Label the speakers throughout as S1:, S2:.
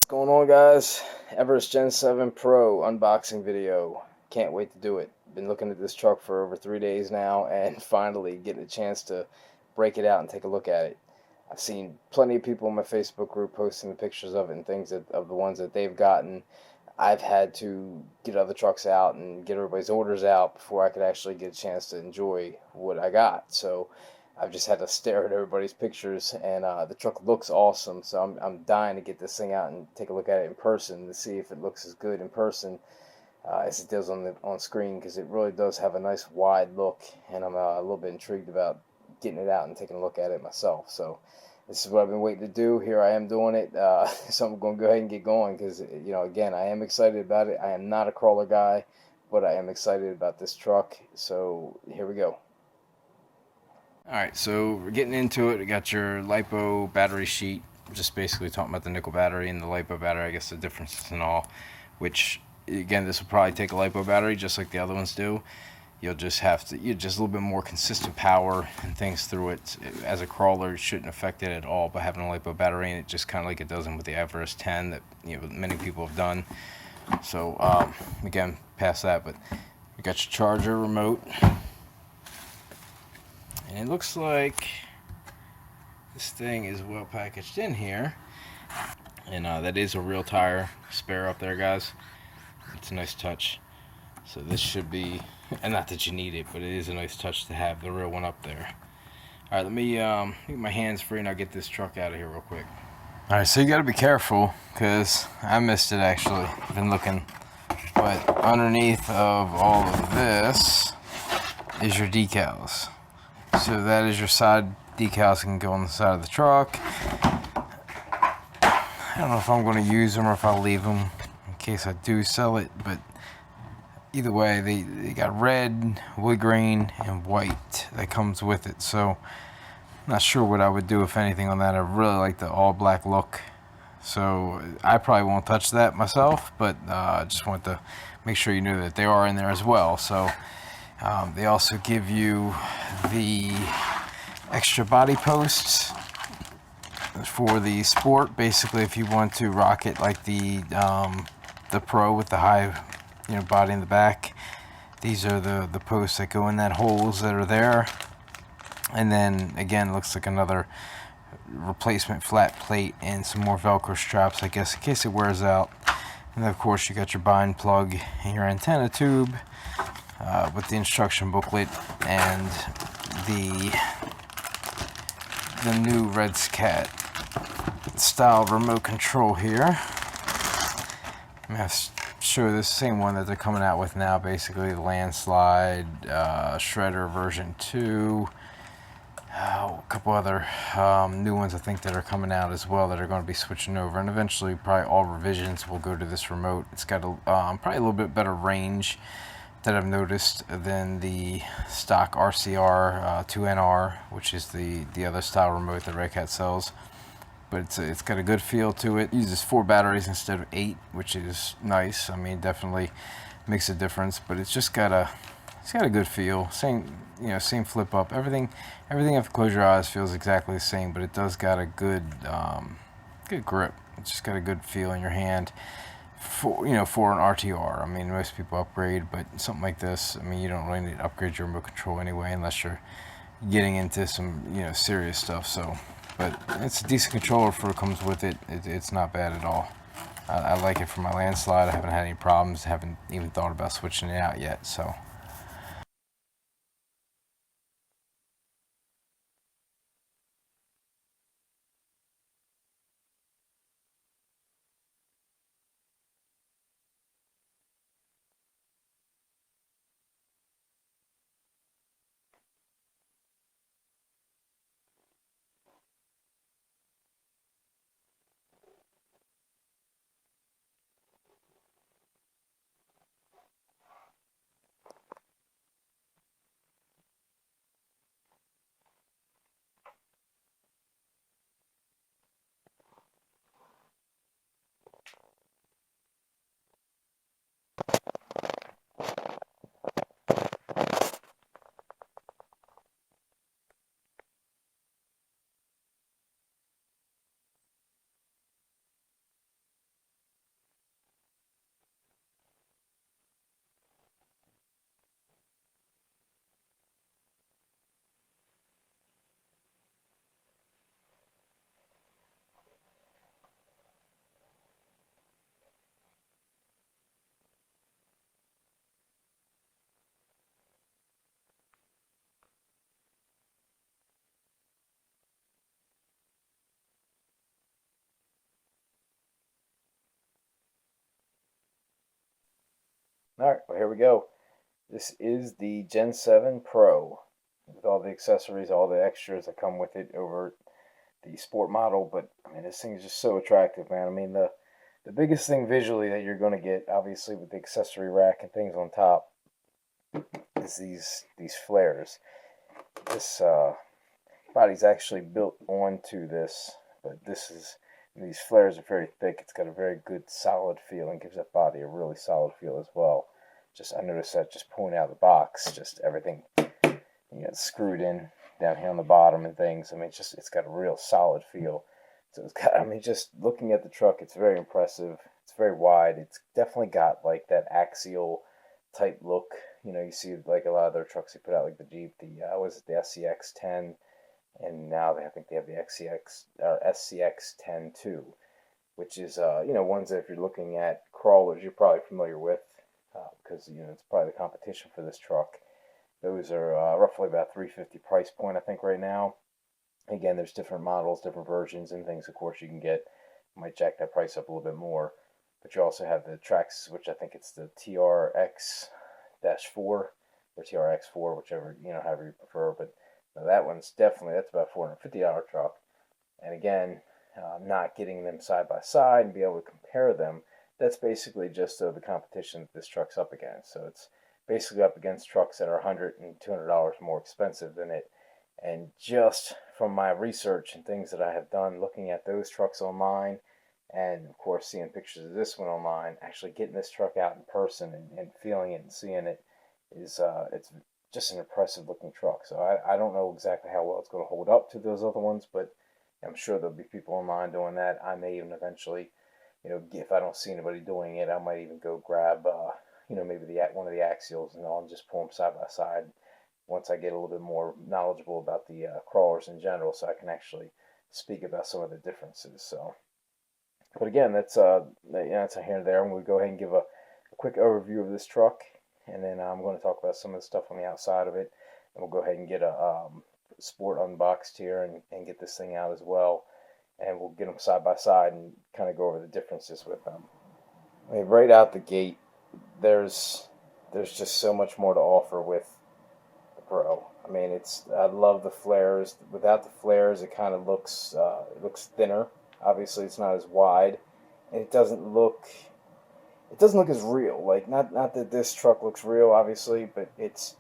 S1: Going on, guys? Everest Gen 7 Pro unboxing video. Can't wait to do it. Been looking at this truck for over 3 days now and finally getting a chance to break it out and take a look at it. I've seen plenty of people in my Facebook group posting the pictures of it and things of the ones that they've gotten. I've had to get other trucks out and get everybody's orders out before I could actually get a chance to enjoy what I got. So I've just had to stare at everybody's pictures, and the truck looks awesome. So I'm dying to get this thing out and take a look at it in person to see if it looks as good in person as it does on screen, because it really does have a nice wide look, and I'm a little bit intrigued about getting it out and taking a look at it myself. So this is what I've been waiting to do. Here I am doing it. So I'm going to go ahead and get going because, again, I am excited about it. I am not a crawler guy, but I am excited about this truck. So here we go. Alright, so we're getting into it. We got your LiPo battery sheet, just basically talking about the nickel battery and the LiPo battery, I guess the differences and all, which, again, this will probably take a LiPo battery just like the other ones do. You'll just have to, just a little bit more consistent power and things through it. As a crawler, it shouldn't affect it at all by having a LiPo battery, and it just kind of like it does with the Everest 10 that many people have done. So, again, past that, but you got your charger remote. And it looks like this thing is well packaged in here. And that is a real tire spare up there, guys. It's a nice touch. So this should be, and not that you need it, but it is a nice touch to have the real one up there. Alright, let me get my hands free and I'll get this truck out of here real quick. Alright, so you gotta be careful, because I missed it actually. I've been looking. But underneath of all of this is your decals. So that is your side decals that can go on the side of the truck. I don't know if I'm going to use them or if I'll leave them in case I do sell it, but either way, they got red, wood grain, and white that comes with it. So I'm not sure what I would do, if anything, on that. I really like the all black look. So I probably won't touch that myself, but I just want to make sure you know that they are in there as well. So they also give you the extra body posts for the Sport. Basically, if you want to rock it like the Pro with the high, body in the back, these are the posts that go in that holes that are there. And then again, it looks like another replacement flat plate and some more Velcro straps, I guess, in case it wears out. And then, of course, you got your bind plug and your antenna tube. With the instruction booklet and the new Redcat style remote control here. I'm going to show this same one that they're coming out with now, basically the Landslide, Shredder version 2, a couple other new ones I think that are coming out as well that are going to be switching over, and eventually probably all revisions will go to this remote. It's got probably a little bit better range that I've noticed than the stock RCR 2NR, which is the other style remote that Redcat sells. But it's got a good feel to it. It uses 4 batteries instead of 8, which is nice. I mean, definitely makes a difference. But it's got a good feel. Same flip up. Everything if you close your eyes feels exactly the same. But it does got a good grip. It's just got a good feel in your hand. For an RTR. I mean, most people upgrade, but something like this, I mean, you don't really need to upgrade your remote control anyway, unless you're getting into some serious stuff. So, but it's a decent controller for what comes with it. It's not bad at all. I like it for my Landslide. I haven't had any problems. Haven't even thought about switching it out yet. So. Alright, well here we go. This is the Gen 7 Pro with all the accessories, all the extras that come with it over the sport model. But I mean, this thing is just so attractive, man. I mean, the biggest thing visually that you're going to get, obviously with the accessory rack and things on top, is these flares. This body's actually built onto this, but these flares are very thick. It's got a very good solid feel and gives that body a really solid feel as well. Just I noticed that just pulling out of the box, just everything screwed in down here on the bottom and things. I mean, it's got a real solid feel. So it's got, I mean, just looking at the truck, it's very impressive. It's very wide. It's definitely got like that axial type look. You see like a lot of their trucks they put out, like the Jeep, the SCX 10, and now I think they have the SCX 10 too, which is ones that if you're looking at crawlers, you're probably familiar with, because it's probably the competition for this truck. Those are roughly about $350 price point, I think, right now. Again, there's different models, different versions and things, of course, you can get. Might jack that price up a little bit more. But you also have the Trax, which I think it's the TRX-4 or TRX4, whichever, however you prefer. But that one's definitely, that's about $450 truck. And again, not getting them side by side and be able to compare them, that's basically just the competition that this truck's up against. So it's basically up against trucks that are $100 and $200 more expensive than it. And just from my research and things that I have done looking at those trucks online, and of course seeing pictures of this one online, actually getting this truck out in person and feeling it and seeing it is it's just an impressive looking truck. So I don't know exactly how well it's going to hold up to those other ones, but I'm sure there'll be people online doing that. I may even eventually, if I don't see anybody doing it, I might even go grab maybe one of the axials and I'll just pull them side by side once I get a little bit more knowledgeable about the crawlers in general, so I can actually speak about some of the differences. So, but again, that's that's a here and there. I'm going to go ahead and give a quick overview of this truck, and then I'm going to talk about some of the stuff on the outside of it, and we'll go ahead and get a sport unboxed here and get this thing out as well, and we'll get them side by side and kind of go over the differences with them. I mean, right out the gate, there's just so much more to offer with the Pro. I mean, I love the flares. Without the flares, it kind of looks thinner. Obviously, it's not as wide, and it doesn't look as real. Like not that this truck looks real, obviously, but it's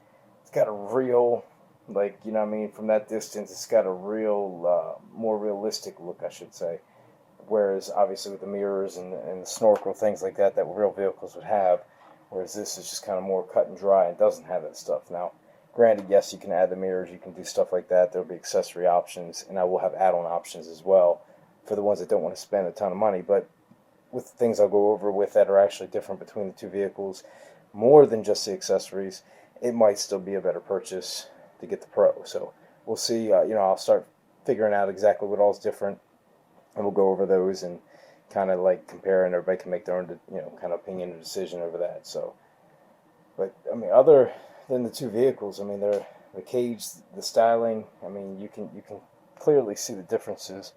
S1: got a real, like, what I mean, from that distance, it's got a real more realistic look, I should say. Whereas obviously with the mirrors and the snorkel, things like that real vehicles would have, whereas this is just kind of more cut and dry and doesn't have that stuff. Now, granted, yes, you can add the mirrors, you can do stuff like that. There'll be accessory options, and I will have add-on options as well for the ones that don't want to spend a ton of money. But with the things I'll go over with that are actually different between the two vehicles, more than just the accessories, it might still be a better purchase to get the Pro. So we'll see. I'll start figuring out exactly what all's different, and we'll go over those and kind of like compare, and everybody can make their own, kind of opinion or decision over that. So, but I mean, other than the two vehicles, I mean, the cage, the styling, I mean, you can clearly see the differences.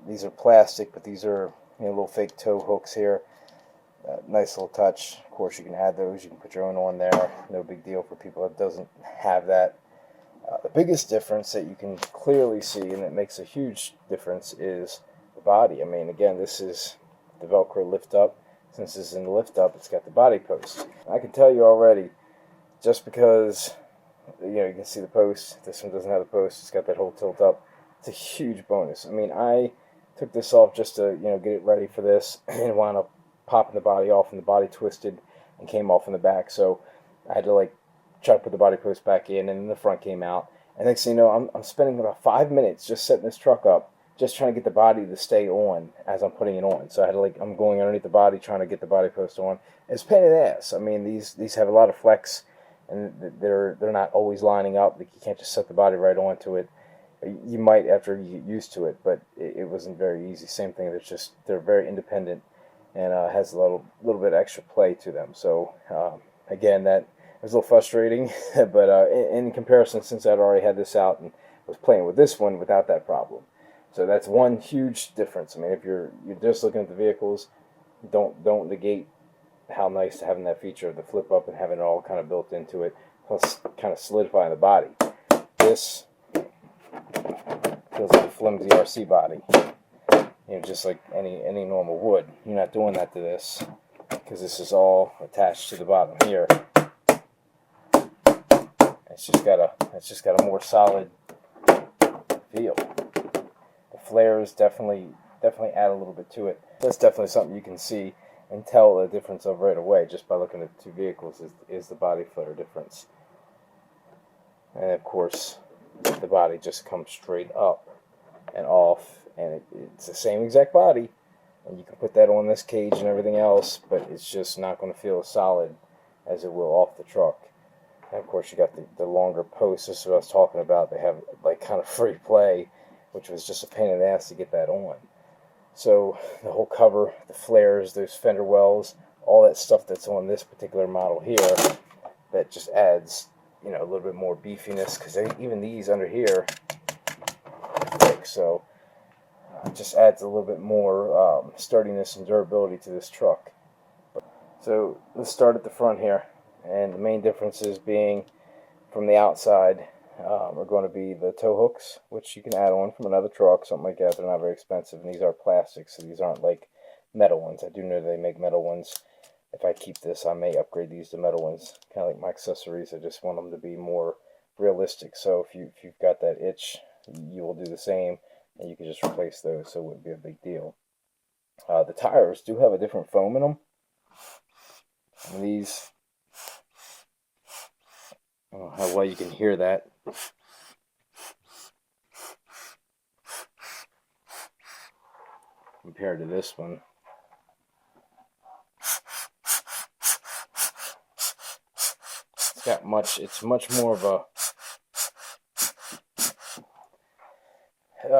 S1: These are plastic, but these are little fake toe hooks here. Nice little touch. Of course, you can add those. You can put your own on there. No big deal for people that doesn't have that. The biggest difference that you can clearly see, and it makes a huge difference, is the body. I mean, again, this is the Velcro lift up. Since this is in the lift up, it's got the body post. I can tell you already, just because you can see the post, this one doesn't have the post, it's got that whole tilt up. It's a huge bonus. I mean, I took this off just to get it ready for this, and wound up popping the body off, and the body twisted and came off in the back. So I had to try to put the body post back in, and then the front came out. And next thing you know, I'm spending about 5 minutes just setting this truck up, just trying to get the body to stay on as I'm putting it on. So I had to I'm going underneath the body trying to get the body post on. It's a pain in the ass. I mean, these have a lot of flex, and they're not always lining up. You can't just set the body right onto it. You might after you get used to it, but it wasn't very easy. Same thing. They're very independent, and has a little bit extra play to them. So again, that was a little frustrating, but in comparison, since I'd already had this out and was playing with this one without that problem. So that's one huge difference. I mean, if you're just looking at the vehicles, don't negate how nice having that feature of the flip up and having it all kind of built into it, plus kind of solidifying the body. This feels like a flimsy RC body, you know, just like any normal wood. You're not doing that to this, because this is all attached to the bottom here. It's just got a more solid feel. The flares definitely add a little bit to it. That's definitely something you can see and tell the difference of right away just by looking at the two vehicles, is the body flare difference. And of course, the body just comes straight up and off, and it's the same exact body, and you can put that on this cage and everything else, but it's just not going to feel as solid as it will off the truck. And of course, you got the longer posts. This is what I was talking about. They have like kind of free play, which was just a pain in the ass to get that on. So the whole cover, the flares, those fender wells, all that stuff that's on this particular model here, that just adds, you know, a little bit more beefiness, because even these under here are thick, so it just adds a little bit more sturdiness and durability to this truck. So let's start at the front here, and the main differences being from the outside are going to be the tow hooks, which you can add on from another truck, something like that. They're not very expensive, and these are plastic, so these aren't like metal ones. I do know they make metal ones. If I keep this, I may upgrade these to metal ones, kind of like my accessories. I just want them to be more realistic. So if you've got that itch, you will do the same, and you can just replace those, so it wouldn't be a big deal. The tires do have a different foam in them. And these, I don't know how well you can hear that. Compared to this one. It's much more of a,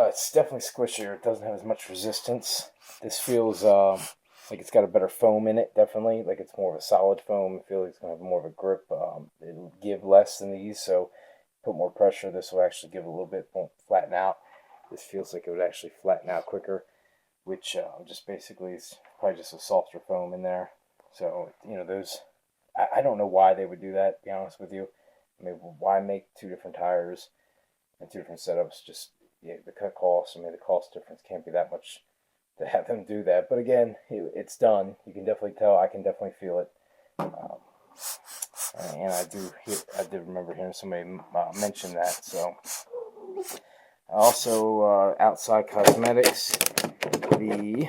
S1: it's definitely squishier. It doesn't have as much resistance. This feels like it's got a better foam in it, definitely. Like it's more of a solid foam. I feel like it's going to have more of a grip. It'll give less than these, so put more pressure. This will actually give a little bit, won't flatten out. This feels like it would actually flatten out quicker, which just basically is probably just a softer foam in there. So, you know, those, I don't know why they would do that, to be honest with you. I mean, why make two different tires and two different setups? Just, yeah, the cut costs. I mean, the cost difference can't be that much to have them do that. But again, it's done. You can definitely tell. I can definitely feel it. And I did remember hearing somebody mention that. So, also outside cosmetics, you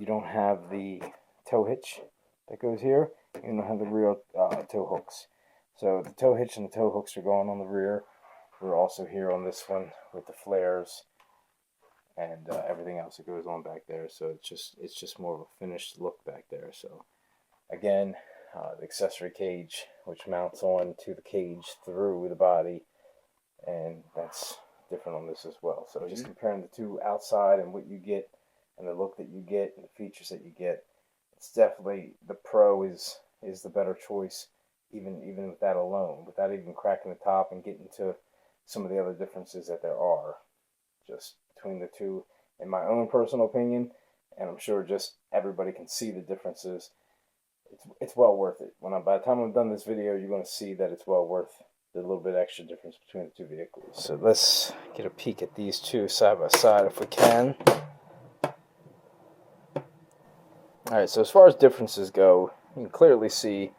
S1: don't have the tow hitch that goes here. You don't have the real tow hooks. So the tow hitch and the tow hooks are going on the rear. We're also here on this one with the flares and everything else that goes on back there. So it's just more of a finished look back there. So again, the accessory cage, which mounts on to the cage through the body, and that's different on this as well. So just comparing the two outside and what you get, and the look that you get, and the features that you get, it's definitely the Pro is the better choice, even with that alone, without even cracking the top and getting to some of the other differences that there are just between the two, in my own personal opinion, and I'm sure just everybody can see the differences. It's well worth it. By the time I'm done this video, you're going to see that it's well worth the little bit extra difference between the two vehicles. So let's get a peek at these two side by side if we can. Alright, so as far as differences go, you can clearly see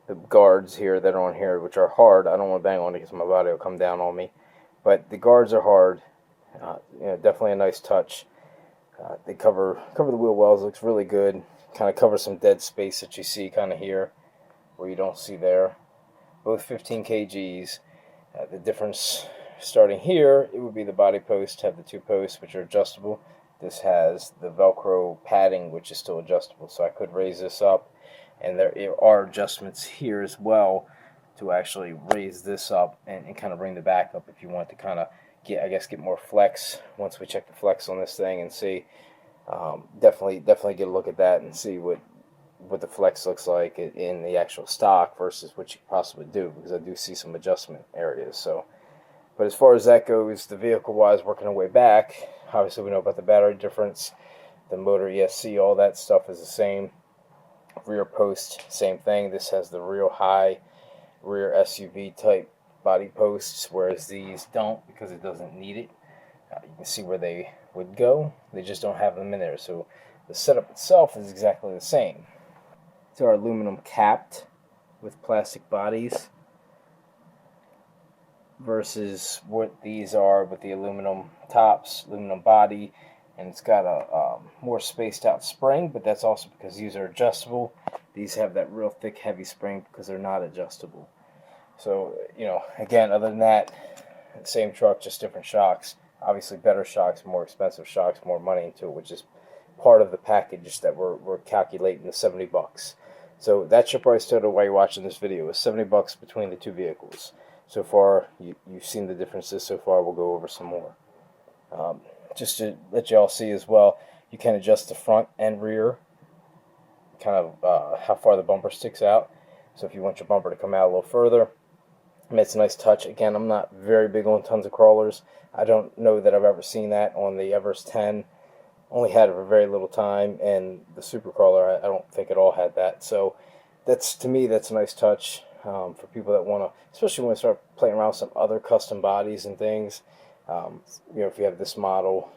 S1: the guards here that are on here, which are hard. I don't want to bang on it because my body will come down on me. But the guards are hard. You know, definitely a nice touch. They cover the wheel wells. Looks really good. Kind of cover some dead space that you see kind of here, where you don't see there. Both 15 kgs. The difference starting here, it would be the body post have the two posts, which are adjustable. This has the Velcro padding, which is still adjustable, so I could raise this up, and there are adjustments here as well to actually raise this up and kind of bring the back up if you want to kind of get more flex. Once we check the flex on this thing and see, definitely get a look at that and see what the flex looks like in the actual stock versus what you could possibly do, because I do see some adjustment areas. So, but as far as that goes, the vehicle-wise, working our way back, obviously we know about the battery difference, the motor ESC, all that stuff is the same. Rear post, same thing. This has the real high rear SUV type body posts, whereas these don't because it doesn't need it. You can see where they would go. They just don't have them in there. So the setup itself is exactly the same. These are aluminum capped with plastic bodies versus what these are with the aluminum tops, aluminum body, and it's got a more spaced out spring, but that's also because these are adjustable. These have that real thick, heavy spring because they're not adjustable. So, again, other than that, same truck, just different shocks. Obviously, better shocks, more expensive shocks, more money into it, which is part of the package that we're calculating, the 70 bucks. So that's your price total while you're watching this video. It's 70 bucks between the two vehicles. So far, you've seen the differences so far. We'll go over some more. Just to let you all see as well, you can adjust the front and rear, kind of how far the bumper sticks out. So if you want your bumper to come out a little further, I mean, it's a nice touch. Again, I'm not very big on tons of crawlers. I don't know that I've ever seen that on the Everest 10. Only had it for very little time, and the Super Crawler, I don't think it all had that. So to me, that's a nice touch for people that want to, especially when we start playing around with some other custom bodies and things. If you have this model,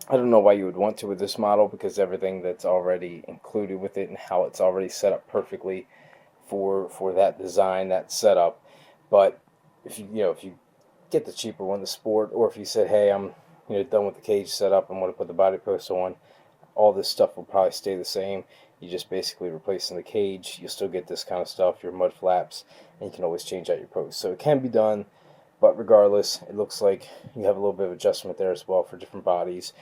S1: I don't know why you would want to with this model, because everything that's already included with it and how it's already set up perfectly for that design, that setup. But if you get the cheaper one, the Sport, or if you said, hey, I'm done with the cage setup and want to put the body post on, all this stuff will probably stay the same. You just basically replacing the cage. You'll still get this kind of stuff, your mud flaps, and you can always change out your post. So it can be done, but regardless, it looks like you have a little bit of adjustment there as well for different bodies.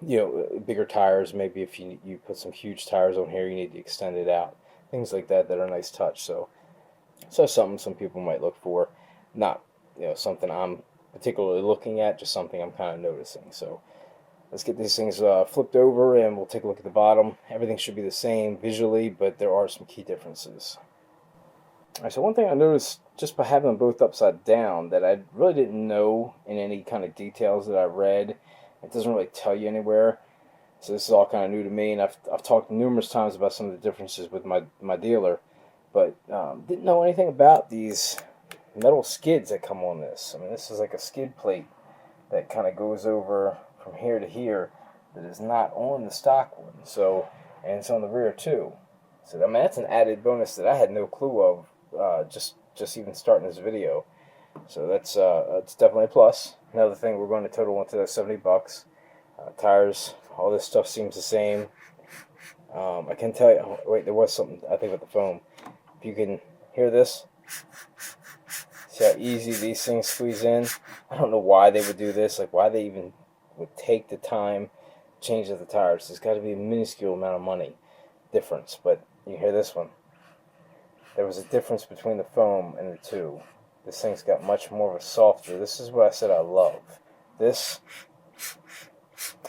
S1: Bigger tires, maybe if you put some huge tires on here, you need to extend it out. Things like that are a nice touch. So something some people might look for. Not something I'm particularly looking at, just something I'm kind of noticing. So let's get these things flipped over and we'll take a look at the bottom. Everything should be the same visually, but there are some key differences. Alright, so one thing I noticed just by having them both upside down that I really didn't know in any kind of details that I read, it doesn't really tell you anywhere. So this is all kind of new to me, and I've talked numerous times about some of the differences with my dealer, but didn't know anything about these metal skids that come on this. I mean, this is like a skid plate that kind of goes over from here to here that is not on the stock one. So, and it's on the rear too. So I mean, that's an added bonus that I had no clue of just even starting this video. So that's definitely a plus. Another thing, we're going to total into those 70 bucks. Tires, all this stuff seems the same. I can tell you. Oh, wait, there was something I think with the foam. If you can hear this. See how easy these things squeeze in? I don't know why they would do this, like why they even would take the time to change the tires. There's got to be a minuscule amount of money difference, but you hear this one. There was a difference between the foam and the two. This thing's got much more of a softer. This is what I said I love. This,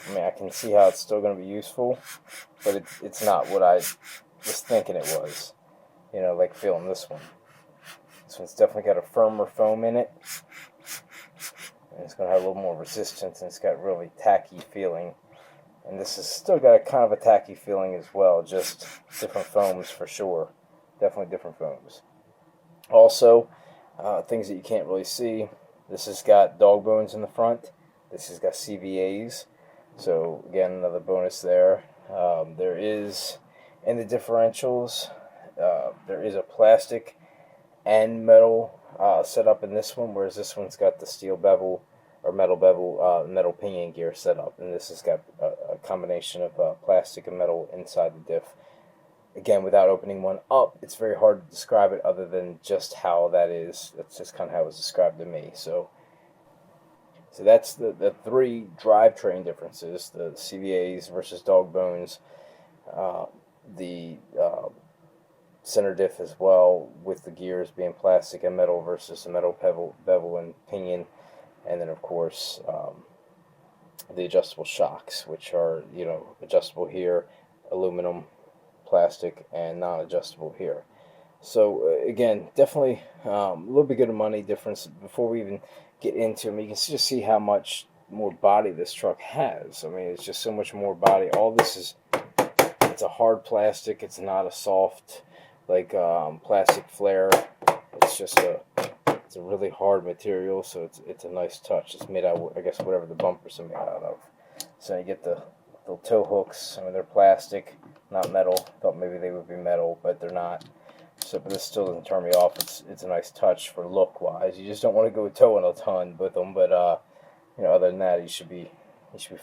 S1: I mean, I can see how it's still going to be useful, but it's not what I was thinking it was. Like feeling this one. This one's definitely got a firmer foam in it. And it's going to have a little more resistance, and it's got really tacky feeling. And this has still got a kind of a tacky feeling as well, just different foams for sure. Definitely different foams. Also, things that you can't really see. This has got dog bones in the front. This has got CVAs. So again, another bonus there. There is, in the differentials, there is a plastic and metal set up in this one, whereas this one's got the steel bevel or metal bevel, metal pinion gear set up, and this has got a combination of plastic and metal inside the diff. Again, without opening one up, it's very hard to describe it other than just how that is. That's just kind of how it was described to me. So that's the three drivetrain differences: the CVAs versus dog bones, the center diff as well, with the gears being plastic and metal versus the metal bevel and pinion, and then of course the adjustable shocks, which are adjustable here, aluminum, plastic, and non-adjustable here. So again, definitely a little bit of money difference. Before we even get into them, you can just see how much more body this truck has. I mean, it's just so much more body. All this is, it's a hard plastic. It's not a soft like plastic flare. It's just it's a really hard material, so it's a nice touch. It's made out of, I guess, whatever the bumpers are made out of. So you get the little toe hooks. I mean, they're plastic, not metal. Thought maybe they would be metal, but they're not. So, but this still doesn't turn me off. It's a nice touch for look wise. You just don't want to go towing a ton with them, but you know, other than that, you should be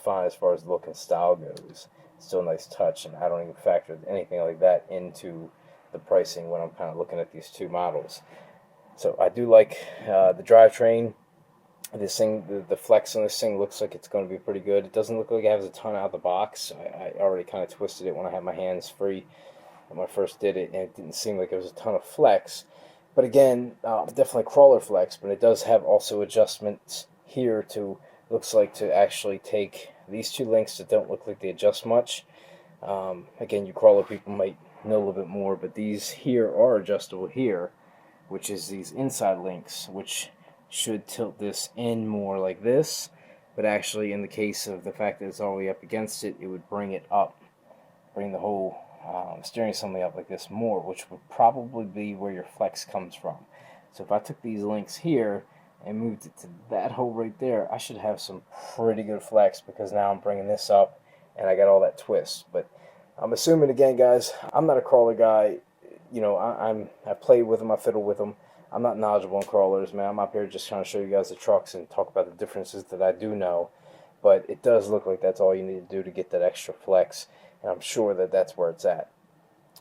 S1: fine as far as look and style goes. It's still a nice touch, and I don't even factor anything like that into the pricing when I'm kind of looking at these two models. So I do like the drivetrain. This thing, the flex on this thing looks like it's going to be pretty good. It doesn't look like it has a ton out of the box. I already kind of twisted it when I had my hands free when I first did it, and it didn't seem like there was a ton of flex. But again, definitely crawler flex, but it does have also adjustments here to, looks like, to actually take these two links that don't look like they adjust much. Again, you crawler people might know a little bit more, but these here are adjustable here, which is these inside links, which should tilt this in more like this, but actually in the case of the fact that it's all the way up against it, it would bring it up, bring the whole steering assembly up like this more, which would probably be where your flex comes from. So if I took these links here and moved it to that hole right there, I should have some pretty good flex, because now I'm bringing this up and I got all that twist. But I'm assuming, again, guys, I'm not a crawler guy. You know, I play with them, I fiddle with them. I'm not knowledgeable in crawlers, man. I'm up here just trying to show you guys the trucks and talk about the differences that I do know. But it does look like that's all you need to do to get that extra flex, and I'm sure that that's where it's at.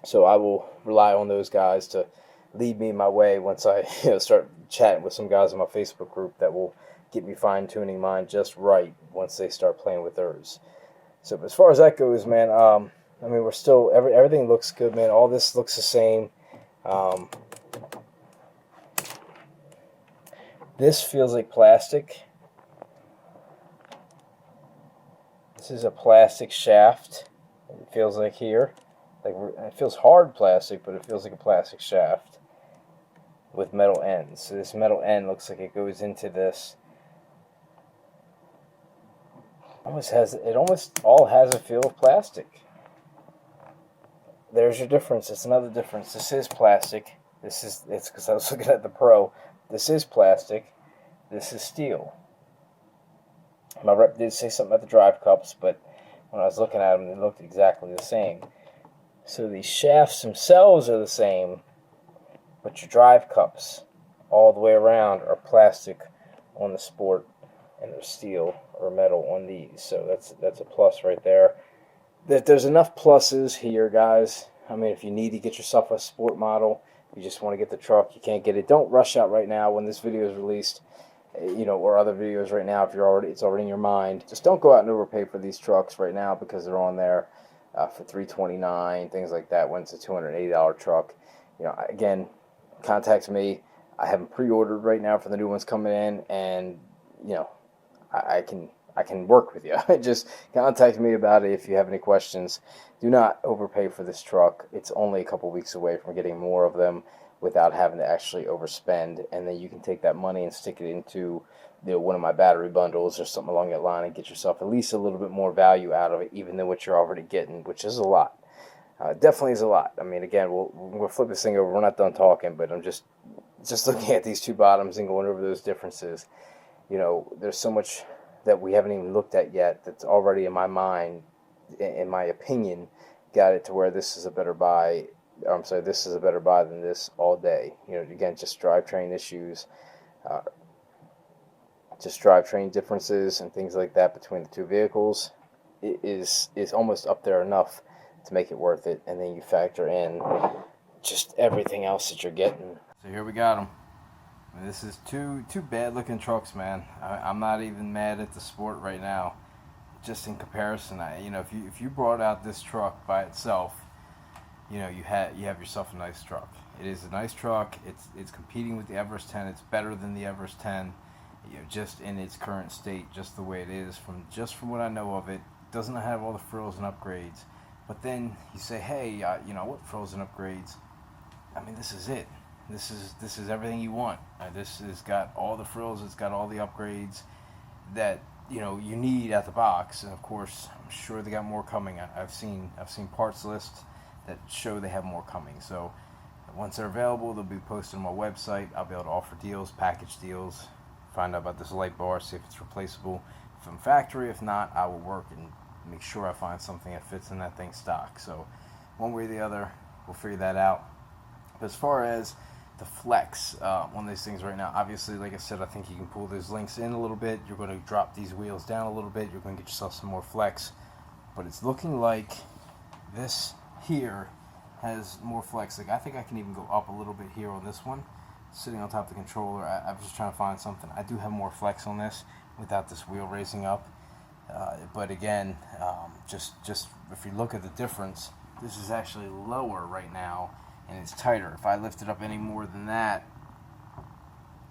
S1: So I will rely on those guys to lead me my way once I start chatting with some guys in my Facebook group that will get me fine-tuning mine just right once they start playing with theirs. So as far as that goes, man, I mean, we're still, everything looks good, man. All this looks the same. This feels like plastic. This is a plastic shaft. It feels like here. Like, it feels hard plastic, but it feels like a plastic shaft with metal ends. So this metal end looks like it goes into this. It almost all has a feel of plastic. There's your difference. It's another difference. This is plastic. It's because I was looking at the Pro. This is plastic. This is steel. My rep did say something about the drive cups, but when I was looking at them, they looked exactly the same. So these shafts themselves are the same, but your drive cups all the way around are plastic on the Sport, and they're steel or metal on these. So that's a plus right there. There's enough pluses here, guys. I mean, if you need to get yourself a Sport model, you just want to get the truck, you can't get it, don't rush out right now when this video is released, you know, or other videos right now. If it's already in your mind, just don't go out and overpay for these trucks right now, because they're on there for $329, things like that, when it's a $280 truck. You know, again, contact me. I have them pre-ordered right now for the new ones coming in, and you know, I can work with you. Just contact me about it if you have any questions. Do not overpay for this truck. It's only a couple weeks away from getting more of them without having to actually overspend, and then you can take that money and stick it into, you know, one of my battery bundles or something along that line, and get yourself at least a little bit more value out of it, even than what you're already getting, which is a lot. Definitely is a lot. I mean, again, we'll flip this thing over. We're not done talking, but I'm just looking at these two bottoms and going over those differences. You know, there's so much that we haven't even looked at yet that's already in my mind, in my opinion, got it to where this is a better buy. I'm sorry, this is a better buy than this all day. You know, again, just drivetrain issues, just drivetrain differences and things like that between the two vehicles. It is almost up there enough to make it worth it, and then you factor in just everything else that you're getting. So here we got them. This is two bad looking trucks, man. I'm not even mad at the Sport right now. Just in comparison, you know, if you brought out this truck by itself, you know, you have yourself a nice truck. It is a nice truck. It's competing with the Everest 10. It's better than the Everest 10. You know, just in its current state, just the way it is, from what I know of it. Doesn't have all the frills and upgrades. But then you say, hey, you know, what frills and upgrades? I mean, this is it. This is everything you want. This has got all the frills. It's got all the upgrades that you need at the box. And of course, I'm sure they got more coming. I've seen parts lists that show they have more coming. So once they're available, they'll be posted on my website. I'll be able to offer deals, package deals, find out about this light bar, see if it's replaceable from factory. If not, I will work and make sure I find something that fits in that thing's stock. So one way or the other, we'll figure that out. But as far as the flex, one of these things right now, obviously, like I said, I think you can pull those links in a little bit. You're going to drop these wheels down a little bit. You're going to get yourself some more flex. But it's looking like this here has more flex. Like, I think I can even go up a little bit here on this one, sitting on top of the controller. I'm just trying to find something. I do have more flex on this without this wheel raising up. But again, just if you look at the difference, this is actually lower right now, and it's tighter. If I lift it up any more than that,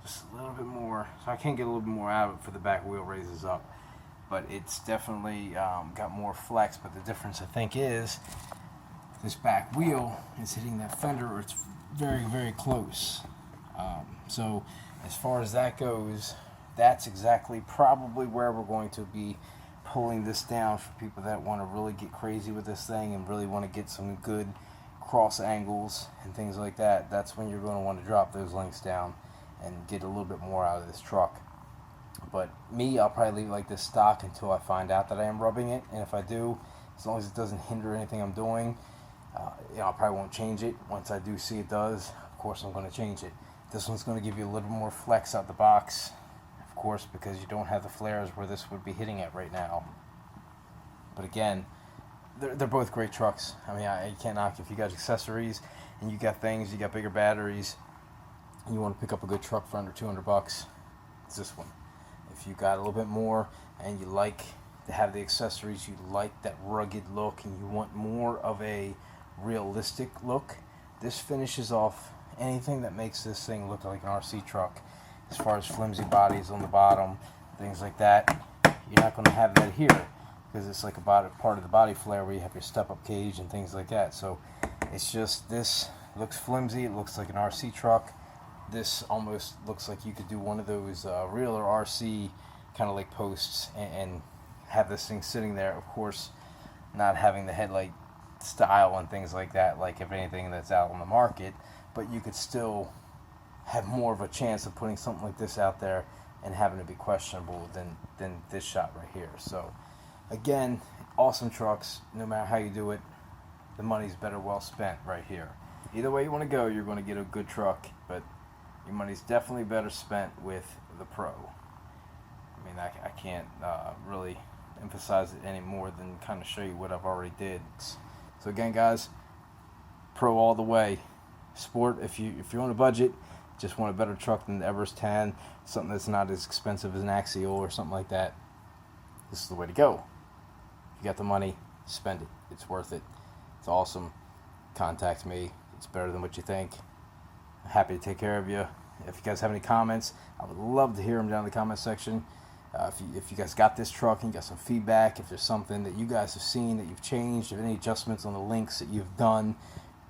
S1: just a little bit more, so I can get a little bit more out of it for the back wheel raises up. But it's definitely got more flex. But the difference, I think, is this back wheel is hitting that fender, or it's very, very close. So as far as that goes, that's exactly probably where we're going to be pulling this down for people that want to really get crazy with this thing and really want to get some good cross angles and things like that. That's when you're going to want to drop those links down and get a little bit more out of this truck. But me, I'll probably leave it like this stock until I find out that I am rubbing it. And if I do, as long as it doesn't hinder anything I'm doing, I probably won't change it. Once I do see it does, of course I'm going to change it. This one's going to give you a little more flex out the box, of course, because you don't have the flares where this would be hitting it right now. But again, they're both great trucks. I mean, you can't knock it. If you got accessories and you got things, you got bigger batteries, and you want to pick up a good truck for under $200, it's this one. If you got a little bit more and you like to have the accessories, you like that rugged look, and you want more of a realistic look, this finishes off anything that makes this thing look like an RC truck. As far as flimsy bodies on the bottom, things like that, you're not going to have that here, because it's like part of the body flare where you have your step-up cage and things like that. So it's just, this looks flimsy. It looks like an RC truck. This almost looks like you could do one of those real or RC kind of like posts and have this thing sitting there. Of course, not having the headlight style and things like that, like if anything that's out on the market, but you could still have more of a chance of putting something like this out there and having to be questionable than this shot right here. So again, awesome trucks. No matter how you do it, the money's better well spent right here. Either way you want to go, you're going to get a good truck, but your money's definitely better spent with the Pro. I mean, I can't really emphasize it any more than kind of show you what I've already did. So again, guys, Pro all the way. Sport, if you're on a budget, just want a better truck than the Everest 10, something that's not as expensive as an Axial or something like that, this is the way to go. If you got the money, spend it. It's worth it. It's awesome. Contact me. It's better than what you think. I'm happy to take care of you. If you guys have any comments, I would love to hear them down in the comment section. If you guys got this truck and you got some feedback, if there's something that you guys have seen that you've changed, if any adjustments on the links that you've done,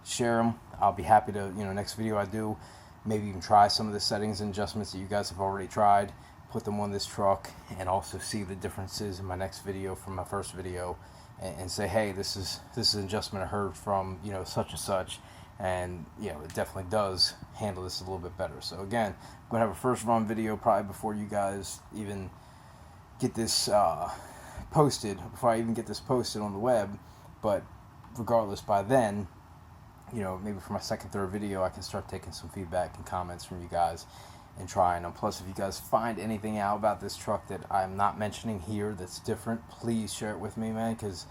S1: share them. I'll be happy to, next video I do, maybe even try some of the settings and adjustments that you guys have already tried, put them on this truck, and also see the differences in my next video from my first video, and say, hey, this is an adjustment I heard from such and such, and it definitely does handle this a little bit better. So again, I'm gonna have a first run video probably before you guys even get this posted, before I even get this posted on the web. But regardless, by then, maybe for my second, third video, I can start taking some feedback and comments from you guys and trying them. Plus, if you guys find anything out about this truck that I'm not mentioning here that's different, please share it with me, man, because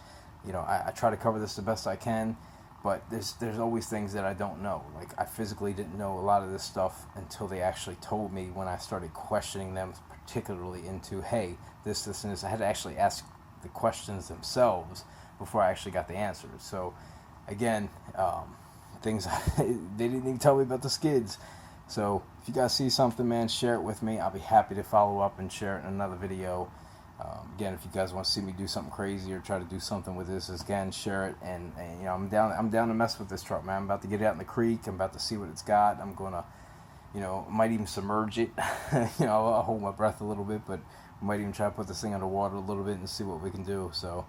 S1: I try to cover this the best I can, but there's always things that I don't know. Like, I physically didn't know a lot of this stuff until they actually told me, when I started questioning them, particularly into, hey, this and this. I had to actually ask the questions themselves before I actually got the answers. So again, things they didn't even tell me about the skids. So if you guys see something, man, share it with me. I'll be happy to follow up and share it in another video. Again, if you guys want to see me do something crazy or try to do something with this, again, share it. And I'm down to mess with this truck, man. I'm about to get it out in the creek. I'm about to see what it's got. I'm gonna You know, might even submerge it. You know, I'll hold my breath a little bit, but we might even try to put this thing underwater a little bit and see what we can do. So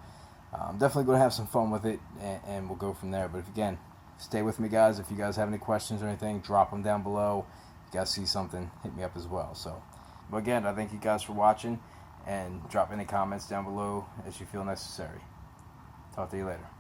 S1: I'm definitely going to have some fun with it, and we'll go from there. But again, stay with me, guys. If you guys have any questions or anything, drop them down below. If you guys see something, hit me up as well. So, but again, I thank you guys for watching, and drop any comments down below as you feel necessary. Talk to you later.